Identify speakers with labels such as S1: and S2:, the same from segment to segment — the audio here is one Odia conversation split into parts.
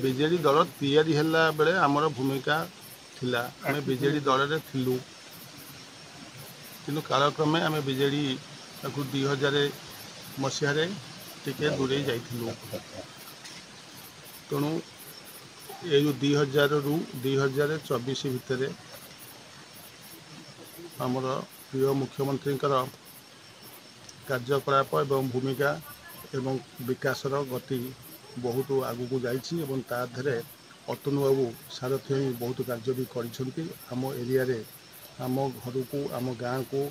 S1: ବିଜେଡି ଦଳ ତିଆରି ହେଲା ବେଳେ ଆମର ଭୂମିକା ଥିଲା। ଆମେ ବିଜେଡି ଦଳରେ ଥିଲୁ, କିନ୍ତୁ କାଳକ୍ରମେ ଆମେ ବିଜେଡି ତାକୁ 2000 ମସିହାରେ ଟିକେ ଦୂରେଇ ଯାଇଥିଲୁ। ତେଣୁ ଏଇ 2000ରୁ 2024 ଭିତରେ ଆମର ପ୍ରିୟ ମୁଖ୍ୟମନ୍ତ୍ରୀଙ୍କର କାର୍ଯ୍ୟକଳାପ ଏବଂ ଭୂମିକା ଏବଂ ବିକାଶର ଗତି ବହୁତ ଆଗକୁ ଯାଇଛି ଏବଂ ତା ଦେହରେ ଅତନୁ ବାବୁ ସାରଥି ହୋଇ ବହୁତ କାର୍ଯ୍ୟ ବି କରିଛନ୍ତି। ଆମ ଏରିଆରେ ଆମ ଘରକୁ ଆମ ଗାଁକୁ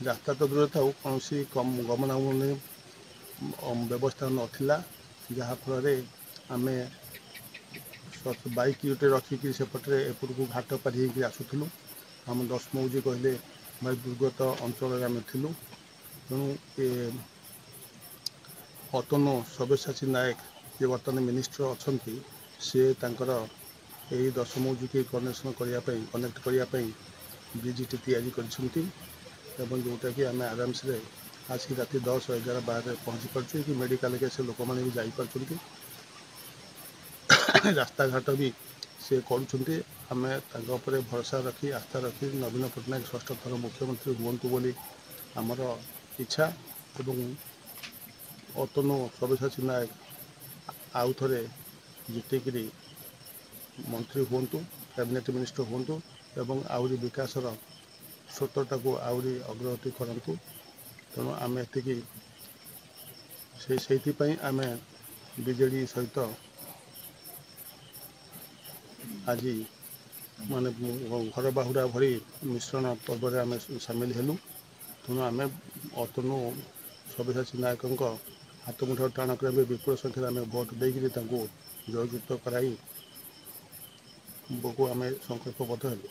S1: ରାସ୍ତା ତ ଦୂରରେ ଥାଉ, କୌଣସି ଗମନାଗମନ ବ୍ୟବସ୍ଥା ନଥିଲା, ଯାହାଫଳରେ ଆମେ ବାଇକ୍ ଗୋଟେ ରଖିକି ସେପଟରେ ଏପଟକୁ ଘାଟ ପାରି ହେଇକି ଆସୁଥିଲୁ। ଆମ ଦଶମୌଜି କହିଲେ ଭାରି ଦୁର୍ଗତ ଅଞ୍ଚଳରେ ଆମେ ଥିଲୁ। ତେଣୁ ଅତନୁ ସବ୍ୟସାଚୀ ନାୟକ ଯେ ବର୍ତ୍ତମାନ ମିନିଷ୍ଟର ଅଛନ୍ତି, ସେ ତାଙ୍କର ଏହି ଦଶମୌଜିକି କନେକ୍ଟ କରିବା ପାଇଁ ବ୍ରିଜ୍ଟି ତିଆରି କରିଛନ୍ତି ଏବଂ ଯେଉଁଟାକି ଆମେ ଆରାମସରେ ଆସିକି ରାତି 10, 11, 12ରେ ପହଞ୍ଚି ପାରୁଛୁ କି ମେଡ଼ିକାଲ କେସ୍ ଲୋକମାନେ ବି ଯାଇପାରୁଛନ୍ତି। ରାସ୍ତାଘାଟ ବି ସେ କରୁଛନ୍ତି। ଆମେ ତାଙ୍କ ଉପରେ ଭରସା ରଖି ଆସ୍ଥା ରଖି ନବୀନ ପଟ୍ଟନାୟକ ଷଷ୍ଠ ଥର ମୁଖ୍ୟମନ୍ତ୍ରୀ ହୁଅନ୍ତୁ ବୋଲି ଆମର ଇଚ୍ଛା ଏବଂ ଅତନୁ ସବ୍ୟସାଚୀ ନାୟକ ଆଉ ଥରେ ଜିତିକିରି ମନ୍ତ୍ରୀ ହୁଅନ୍ତୁ, କ୍ୟାବିନେଟ୍ ମିନିଷ୍ଟର ହୁଅନ୍ତୁ ଏବଂ ଆହୁରି ବିକାଶର ସ୍ରୋତଟାକୁ ଆହୁରି ଅଗ୍ରଗତି କରନ୍ତୁ। ତେଣୁ ଆମେ ଏତିକି ସେଇଥିପାଇଁ ଆମେ ବିଜେଡ଼ି ସହିତ ଆଜି ମାନେ ଘର ବାହୁଡ଼ା ଭଳି ମିଶ୍ରଣ ପର୍ବରେ ଆମେ ସାମିଲ ହେଲୁ। ତେଣୁ ଆମେ ଅତନୁ ସବ୍ୟସାଚୀ ନାୟକଙ୍କ ହାତମୁଠାକୁ ଟାଣ କରିବା ବିପୁଳ ସଂଖ୍ୟାରେ ଆମେ ଭୋଟ୍ ଦେଇକରି ତାଙ୍କୁ ଜୟଯୁକ୍ତ କରାଇ ଆମେ ସଂକଳ୍ପବଦ୍ଧ ହେଲୁ।